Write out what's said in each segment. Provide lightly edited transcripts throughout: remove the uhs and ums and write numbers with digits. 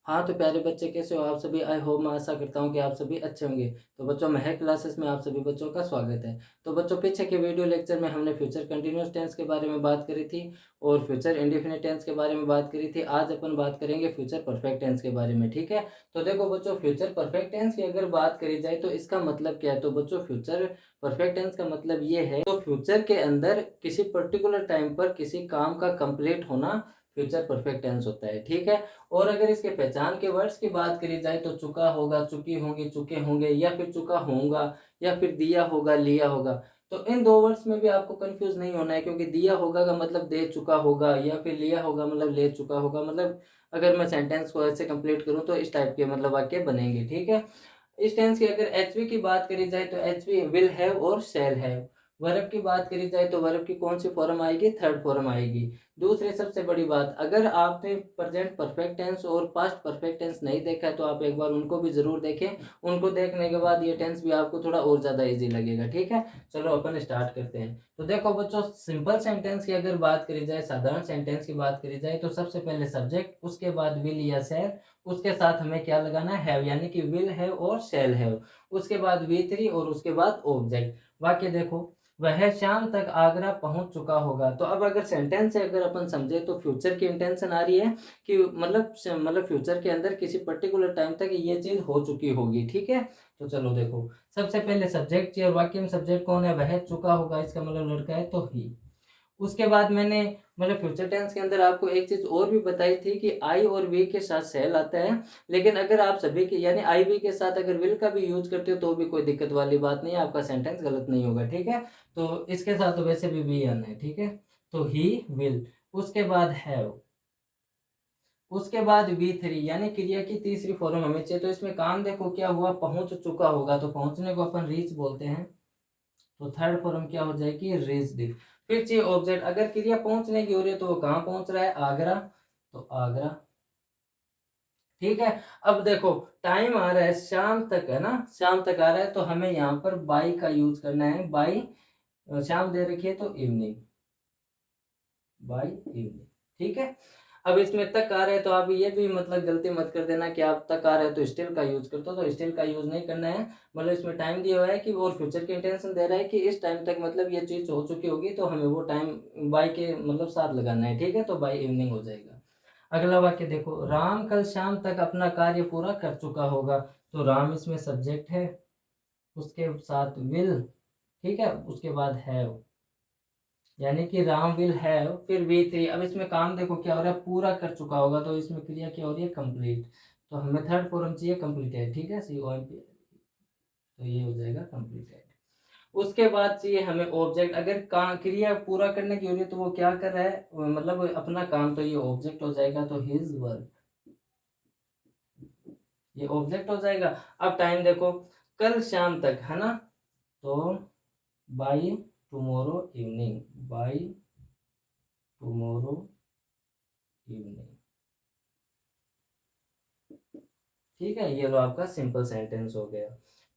हाँ, तो प्यारे बच्चे कैसे हो आप सभी? आई होप मैं आशा करता हूँ कि आप सभी अच्छे होंगे। तो बच्चों महक क्लासेस में आप सभी बच्चों का स्वागत है। तो बच्चों पीछे के वीडियो लेक्चर में हमने फ्यूचर कंटीन्यूअस टेंस के बारे में बात करी थी और फ्यूचर इंडेफिनिट टेंस के बारे में बात करी थी। आज अपन बात करेंगे फ्यूचर परफेक्ट टेंस के बारे में, ठीक है? तो देखो बच्चों फ्यूचर परफेक्ट टेंस की अगर बात करी जाए तो इसका मतलब क्या है? तो बच्चों फ्यूचर परफेक्ट टेंस का मतलब ये है तो फ्यूचर के अंदर किसी पर्टिकुलर टाइम पर किसी काम का कंप्लीट होना फ्यूचर परफेक्ट टेंस होता है, ठीक है? और अगर इसके पहचान के वर्ड्स की बात करी जाए तो चुका होगा, चुकी होंगी, चुके होंगे या फिर चुका होगा या फिर दिया होगा, लिया होगा। तो इन दो वर्ड्स में भी आपको कंफ्यूज नहीं होना है, क्योंकि दिया होगा का मतलब दे चुका होगा या फिर लिया होगा मतलब ले चुका होगा। मतलब अगर मैं सेंटेंस को ऐसे कंप्लीट करूं तो इस टाइप के मतलब वाक्य बनेंगे, ठीक है? इस टेंस की अगर एचवी की बात करी जाए तो एचवी विल हैव और शैल हैव। वर्ब की बात करी जाए तो वर्ब की कौन सी फॉर्म आएगी? थर्ड फॉर्म आएगी। दूसरी सबसे बड़ी बात, अगर आपने प्रेजेंट परफेक्ट टेंस और पास्ट परफेक्ट टेंस नहीं देखा है तो आप एक बार उनको भी जरूर देखें। उनको देखने के बाद ये टेंस भी आपको थोड़ा और ज्यादा इजी लगेगा, ठीक है? चलो अपन स्टार्ट करते हैं। तो देखो बच्चों, सिंपल सेंटेंस की अगर बात करी जाए, साधारण सेंटेंस की बात करी जाए तो सबसे पहले सब्जेक्ट, उसके बाद विल या शैल, उसके साथ हमें क्या लगाना है? हैव, यानी कि विल हैव और शैल हैव। उसके बाद वी थ्री और उसके बाद ऑब्जेक्ट। वाक्य देखो, वह शाम तक आगरा पहुंच चुका होगा। तो अब अगर सेंटेंस से अगर अपन समझे तो फ्यूचर की इंटेंशन आ रही है कि मतलब फ्यूचर के अंदर किसी पर्टिकुलर टाइम तक ये चीज हो चुकी होगी, ठीक है? तो चलो देखो, सबसे पहले सब्जेक्ट चाहिए और वाक्य में सब्जेक्ट कौन है? वह चुका होगा, इसका मतलब लड़का है तो ही। उसके बाद मैंने मतलब फ्यूचर टेंस के अंदर आपको एक चीज और भी बताई थी कि आई और वी के साथ सेल आता है। लेकिन अगर आप सभी के यानी आई वी के साथ अगर विल का भी यूज करते हो तो भी कोई दिक्कत वाली बात नहीं है, आपका सेंटेंस गलत नहीं होगा, ठीक है? तो इसके साथ तो वैसे भी वी आना है, ठीक है? तो ही विल, उसके बाद हैव, उसके बाद वी थ्री यानी क्रिया की तीसरी फॉर्म हमें चाहिए। तो इसमें काम देखो क्या हुआ? पहुंच चुका होगा, तो पहुंचने को अपन रीच बोलते हैं। तो थर्ड फॉर्म क्या हो जाएगी? रीच्ड। फिर चाहिए ऑब्जेक्ट, अगर क्रिया पहुंचने की हो रही है तो वो कहाँ पहुंच रहा है? आगरा, तो आगरा, ठीक है? अब देखो टाइम आ रहा है शाम तक, है ना? शाम तक आ रहा है तो हमें यहाँ पर बाई का यूज करना है। बाई, शाम दे रखी है तो इवनिंग, बाई इवनिंग, ठीक है? अब इसमें तक आ रहा है तो आप ये भी मतलब गलती मत कर देना कि आप तक आ रहे हो तो स्टिल का यूज करते हो, तो स्टिल का यूज नहीं करना है। मतलब इसमें टाइम दिया हुआ है कि और फ्यूचर की इंटेंशन दे रहा है कि इस टाइम तक मतलब ये चीज हो चुकी होगी, तो हमें वो टाइम बाय के मतलब साथ लगाना है, ठीक है? तो बाय इवनिंग हो जाएगा। अगला वाक्य देखो, राम कल शाम तक अपना कार्य पूरा कर चुका होगा। तो राम इसमें सब्जेक्ट है, उसके साथ विल, ठीक है? उसके बाद हैव, यानी कि राम विल हैव, फिर वी थ्री। अब इसमें काम देखो क्या हो रहा है? पूरा कर चुका होगा, तो इसमें क्रिया क्या हो रही है? कंप्लीट। तो हमें थर्ड फॉर्म चाहिए कंप्लीटेड, ठीक है? सी ओ एम पी, तो ये हो जाएगा कंप्लीटेड। उसके बाद चाहिए हमें ऑब्जेक्ट, अगर काम क्रिया पूरा करने की हो रही है तो वो क्या कर रहा है? मतलब अपना काम, तो ये ऑब्जेक्ट हो जाएगा, तो हिज वर्क, ये ऑब्जेक्ट हो जाएगा। अब टाइम देखो, कल शाम तक, है ना? तो by tomorrow evening, by tomorrow evening, ठीक है? ये लो आपका सिंपल सेंटेंस हो गया।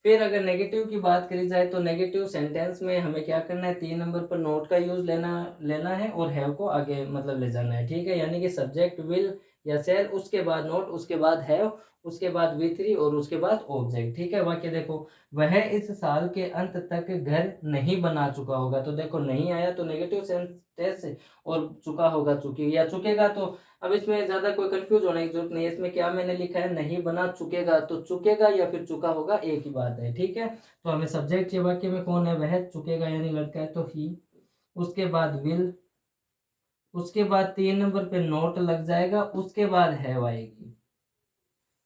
फिर अगर नेगेटिव की बात करी जाए तो नेगेटिव सेंटेंस में हमें क्या करना है? 3 नंबर पर नोट का यूज लेना लेना है और हैव को आगे मतलब ले जाना है, ठीक है? यानी कि सब्जेक्ट विल या सेल, उसके बाद नोट, उसके बाद हैव, उसके बाद वी थ्री और उसके बाद ऑब्जेक्ट, ठीक है? वाक्य देखो, वह इस साल के अंत तक घर नहीं बना चुका होगा। तो देखो नहीं आया तो नेगेटिव सेंटेंस, और चुका होगा, चुकी या चुकेगा। तो अब इसमें ज्यादा कोई कंफ्यूज होने की जरूरत नहीं है। इसमें क्या मैंने लिखा है? नहीं बना चुकेगा, तो चुकेगा या फिर चुका होगा एक ही बात है, ठीक है? तो हमें सब्जेक्ट के वाक्य में कौन है? वह चुकेगा यानी लड़का है, तो ही। उसके बाद विल, उसके बाद 3 नंबर पे नोट लग जाएगा, उसके बाद हैव आएगी,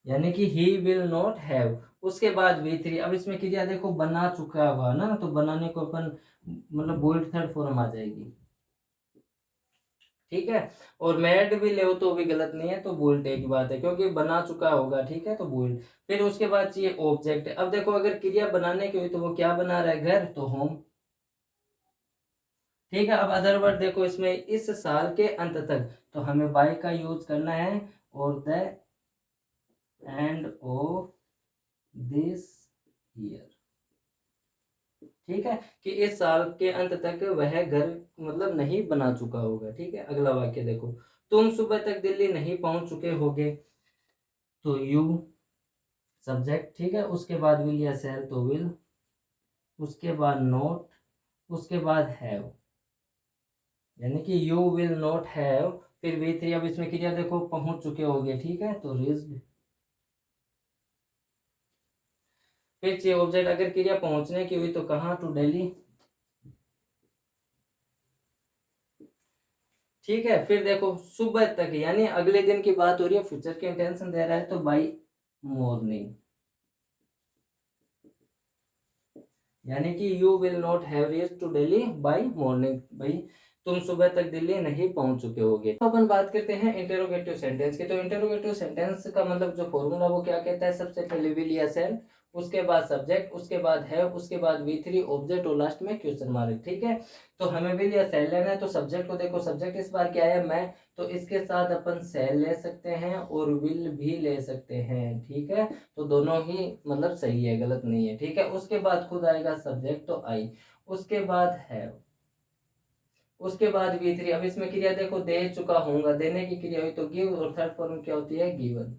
यानी कि ही विल नॉट हैव। उसके बाद वी थ्री। अब इसमें क्रिया देखो बना चुका हुआ ना, तो बनाने को अपन मतलब बोल्ड थर्ड फॉर्म आ जाएगी, ठीक है? और मैड भी ले तो भी गलत नहीं है, तो बोल्ट एक बात है क्योंकि बना चुका होगा, ठीक है? तो बोल्ट। फिर उसके बाद चाहिए ऑब्जेक्ट। अब देखो अगर क्रिया बनाने की हुई तो वो क्या बना रहा है? घर, तो होम, ठीक है? अब अदर वर्ड देखो, इसमें इस साल के अंत तक, तो हमें बाय का यूज करना है, और the end of this year, ठीक है? कि इस साल के अंत तक वह घर मतलब नहीं बना चुका होगा, ठीक है? अगला वाक्य देखो, तुम सुबह तक दिल्ली नहीं पहुंच चुके होगे। तो यू सब्जेक्ट, ठीक है। उसके बाद विल या शैल तो विल, उसके बाद नोट, उसके बाद हैव, यानी कि यू विल नॉट हैव। फिर V3, अब इसमें क्रिया देखो पहुंच चुके होगे, ठीक है, तो रीच्ड। फिर चाहिए ऑब्जेक्ट, अगर क्रिया पहुंचने की हुई तो कहाँ, टू दिल्ली, ठीक है। फिर देखो सुबह तक, यानी अगले दिन की बात हो रही है, फ्यूचर के इंटेंशन दे रहा है, तो बाई मॉर्निंग, यानी कि you will not have reached to Delhi by morning, भाई तुम सुबह तक दिल्ली नहीं पहुंच चुके होगे। तो अपन बात करते हैं इंटेरोगेटिव सेंटेंस की। तो इंटेरोगेटिव सेंटेंस का मतलब जो फॉर्मूला वो क्या कहता है, सबसे पहले विल या शैल, उसके बाद सब्जेक्ट, उसके बाद है, उसके बाद V3 ऑब्जेक्ट और लास्ट में क्वेश्चन मार्क, ठीक है। तो हमें विल या शैल लेना है, तो सब्जेक्ट को देखो, सब्जेक्ट इस बार क्या है, मैं, तो इसके साथ अपन शैल ले सकते हैं और विल भी ले सकते हैं, ठीक है। तो दोनों ही मतलब सही है, गलत नहीं है, ठीक है। उसके बाद खुद आएगा सब्जेक्ट, तो आई, उसके बाद है, उसके बाद V3। अब इसमें क्रिया देखो, दे चुका होऊंगा, देने की क्रिया हुई तो गिव, और थर्ड फॉर्म क्या होती है, गिवन।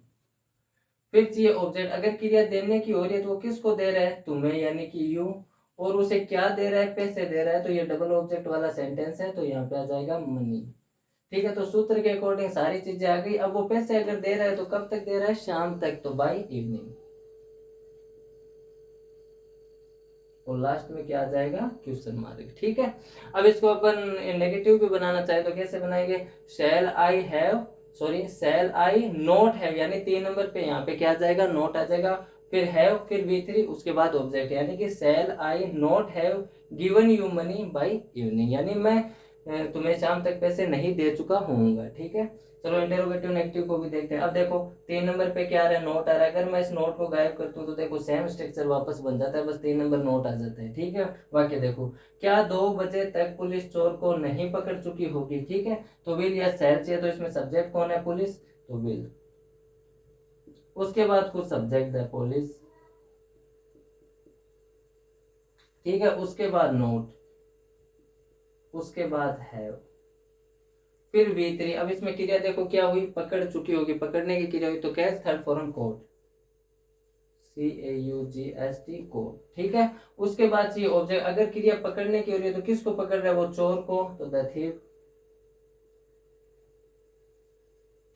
फिर चाहिए ऑब्जेक्ट, अगर क्रिया देने की हो रही है तो वो किसको दे रहा है, तुम्हें, यानी कि यू, और उसे क्या दे रहा है, पैसे दे रहा है, तो ये डबल ऑब्जेक्ट वाला सेंटेंस है, तो यहाँ पे आ जाएगा मनी, ठीक है। तो सूत्र के अकॉर्डिंग सारी चीजें आ गई। अब वो पैसे अगर दे रहा है तो कब तक दे रहा है, शाम तक, तो बाई इवनिंग, और लास्ट में क्या आ जाएगा, क्वेश्चन मार्क, ठीक है। अब इसको अपन नेगेटिव भी बनाना चाहे तो कैसे बनाएंगे, shall I have, sorry shall I not have, यानी 3 नंबर पे यहाँ पे क्या आ जाएगा, नॉट आ जाएगा, फिर हैव, फिर V3, उसके बाद ऑब्जेक्ट, यानी कि shall I not have given you money by evening, यानी मैं तुम्हें शाम तक पैसे नहीं दे चुका हूँगा, ठीक है। चलो इंटेरोगेटिव नेगेटिव को भी देखते हैं। अब देखो 3 नंबर पे क्या आ रहा है, नोट आ रहा है। अगर मैं इस नोट को गायब करता हूँ तो देखो सेम स्ट्रक्चर वापस बन जाता है, बस 3 नंबर नोट आ जाता है, ठीक है। वाक्य देखो, क्या 2 बजे तक पुलिस चोर को नहीं पकड़ चुकी होगी, ठीक है। तो विल या शैल चाहिए, तो इसमें सब्जेक्ट कौन है, पुलिस, तो विल, उसके बाद कुछ सब्जेक्ट है पुलिस, ठीक है। उसके बाद नोट, उसके बाद हैव, फिर V3। अब इसमें क्रिया देखो क्या हुई, पकड़ चुकी होगी, पकड़ने की क्रिया हुई तो क्या, third form code, CAUGST code, ठीक है। उसके बाद चाहिए ऑब्जेक्ट, अगर क्रिया पकड़ने की हो रही है तो किसको पकड़ रहा है, वो चोर को, तो द थीफ,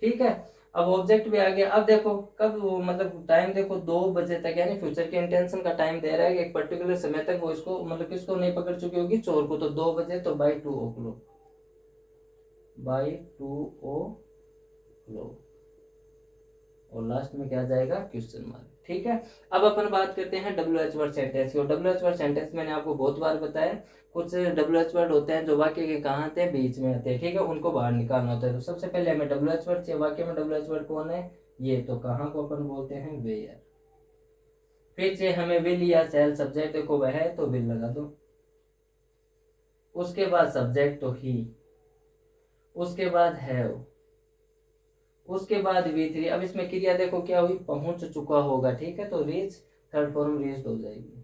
ठीक है। अब ऑब्जेक्ट भी आ गया। अब देखो कब वो, मतलब टाइम देखो 2 बजे तक, यानी फ्यूचर के इंटेंशन का टाइम दे रहा है कि एक पर्टिकुलर समय तक वो इसको, मतलब किसको नहीं पकड़ चुकी होगी, चोर को, तो 2 बजे, तो बाई 2 o'clock, बाई 2 o'clock, और लास्ट में क्या जाएगा, क्वेश्चन मार्क, ठीक है। अब अपन बात करते हैं WH वर्ड सेंटेंस की। और WH वर्ड सेंटेंस मैंने आपको बहुत बार बताया, कुछ WH वर्ड होते हैं जो वाक्य के कहाँ आते हैं, बीच में आते हैं, ठीक है, उनको बाहर निकालना होता है। तो सबसे पहले हमें WH वर्ड चाहिए, वाक्य में WH वर्ड कौन है, ये, तो कहाँ को अपन बोलते हैं, वेयर। फिर चाहिए हमें विल या शैल, सब्जेक्ट देखो वह है तो विल लगा दो, उसके बाद सब्जेक्ट तो ही, उसके बाद हैव, उसके बाद V3। अब इसमें क्रिया देखो क्या हुई, पहुंच चुका होगा, ठीक है, तो रीच, थर्ड फॉर्म रीच्ड हो जाएगी।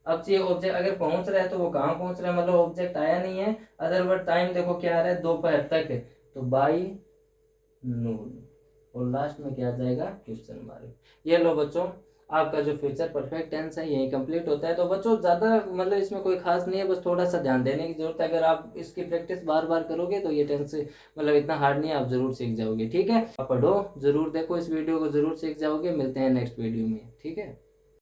अब चाहिए ऑब्जेक्ट, अगर पहुंच रहा है तो वो कहाँ पहुंच रहा है, मतलब ऑब्जेक्ट आया नहीं है, अदर वर्ड टाइम देखो क्या आ रहा है, दोपहर तक, तो बाई नून, और लास्ट में क्या आ जाएगा, क्वेश्चन मार्क। ये लो बच्चों, आपका जो फ्यूचर परफेक्ट टेंस है यही कंप्लीट होता है। तो बच्चों ज़्यादा मतलब इसमें कोई खास नहीं है, बस थोड़ा सा ध्यान देने की जरूरत है। अगर आप इसकी प्रैक्टिस बार बार करोगे तो ये टेंस मतलब इतना हार्ड नहीं है, आप जरूर सीख जाओगे, ठीक है। आप पढ़ो जरूर, देखो इस वीडियो को जरूर सीख जाओगे। मिलते हैं नेक्स्ट वीडियो में, ठीक है।